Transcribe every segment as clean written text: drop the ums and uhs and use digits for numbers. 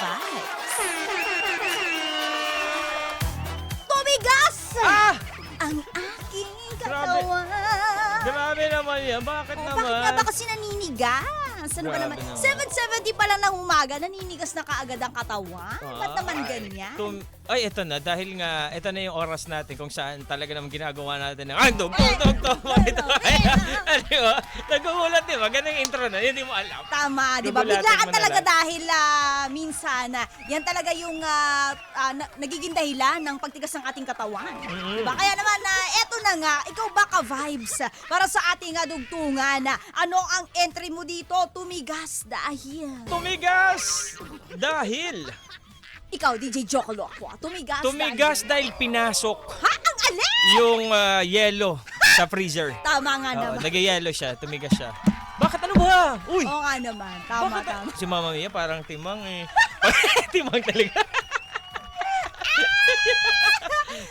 Vibes. Tumigas! Ang aking katawan. Grabe naman yan. Bakit Oh, naman? bakit nga ba kasi naninigas? Ano ba Grabe naman? naman. 7:70 pa lang ng umaga, naninigas na kaagad ang katawan? Ba't naman ganyan? Ay, eto na. Dahil nga, eto na yung oras natin kung saan talaga naman ginagawa natin ng tog. Ito. Diba? Nagugulat, diba? Ganang intro na. Hindi mo alam. Tama, di ba? Gugulatin Biglaan mo na talaga lang. dahil minsan, yan talaga yung nagiging dahilan ng pagtigas ng ating katawan. Di ba? Kaya naman, eto na nga, ikaw ba ka-vibes para sa ating dugtungan? Ano ang entry mo dito? Tumigas dahil. Tumigas! Dahil. Ikaw, DJ Jokoloco, Tumigas dahil pinasok Ha? Ang alin? yung yelo sa freezer. Tama nga Oo, naman. nag-yelo siya. Tumigas siya. Bakit ano ba? Uy! Oo nga naman. Tama, Bakit? tama. Si Mama Mia parang timang eh. Timang talaga.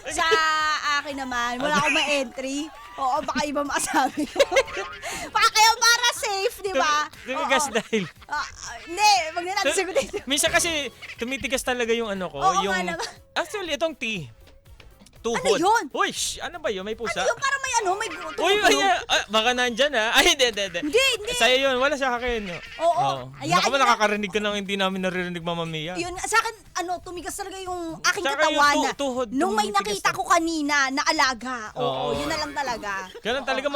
Sa akin naman, wala akong ma-entry. Oo, baka iba masabi ko. Baka kaya para safe, di ba? Tumigas Oo. dahil. Hindi, wag na natin sagutin. Minsan kasi tumitigas talaga yung ano ko. Oo yung, nga naman. Actually, itong tea. Tuhod. Ano yun? Uy, ano ba yun? May pusa? Ano yung para may Uy, baka nandyan ha. Ay, hindi. Hindi. Sa'yo yun, wala sa akin. Oo. Ayan, Naku, ayun na. nakakarinig ka nang hindi namin naririnig, Mama Mia. Yun, sa akin, tumigas talaga yung aking Saka yung katawan. tuhod, Nung may tumitigas nakita na. ko kanina na alaga. Oo, Oo. yun na lang talaga. Kailan talaga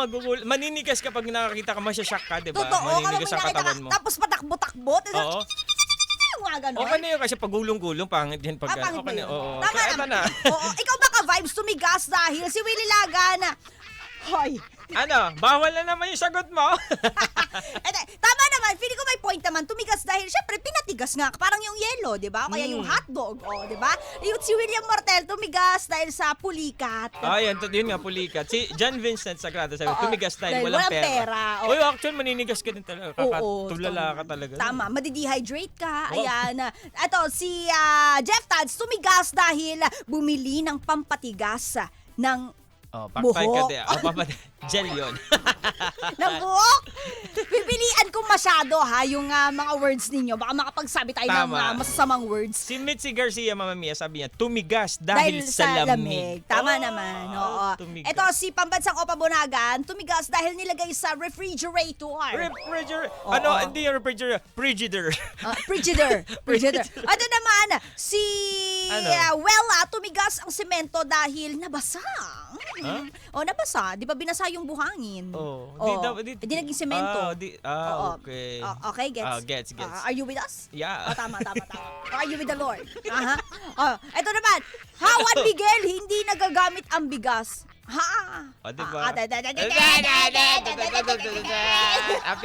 maninigas kapag nakakita ka, masyashock ka, di ba? Totoo, kapag may Maninigas ang nakita ka, katawan mo. tapos patakbo-takbo. Oo. Mga ganon. Okay na yun kasi pag gulong-gulong, pangit yan pag Pangit ba okay na. yun? Oo. Tama Kaya eto naman. na. Oo, ikaw ba ka-vibes tumigas dahil si Willie Lagan? Hoy. Ano, bawal na naman yung sagot mo. Tama naman, feeling ko may point naman. Tumigas dahil, syempre, pinatigas nga. Parang yung yelo, di ba? O kaya yung hotdog, di ba? Yung si William Mortel, tumigas dahil sa pulikat. Yun nga, pulikat. Si John Vincent Sagrado sabi, Oo, tumigas dahil dahil walang walang pera. pera. Oo. Uy, actually, maninigas ka din talaga. Tulala ka talaga. Tama, madidehydrate ka. Oh. Ayan. Ito, si Jeff Tads, tumigas dahil bumili ng pampatigas ng Pakpay ka buhok. din. Gel yun. ng buhok. Pipilian ko masyado yung mga words ninyo. Baka makapagsabi tayo ng Tama. masasamang words. Si Mitzi Garcia, Mama Mia, sabi niya, tumigas dahil sa lamig. Tama naman. Oo. Tumigas. Ito, si Pambansang Opa Bonagan, tumigas dahil nilagay sa refrigerator. Refrigerator. Oo. Ano, hindi yung refrigerator. Frigidaire. Frigidaire. Ito naman, si Ano? Wella, tumigas ang semento dahil nabasa. Huh? Nabasa. Di ba binasa yung buhangin? Oh, Di naging semento. Oo. Okay. Okay, gets. Gets. Are you with us? Yeah. Tama. Are you with the Lord? Aha. Ito naman, Juan Miguel, hindi nagagamit ang bigas. Ha? O, diba? Ah,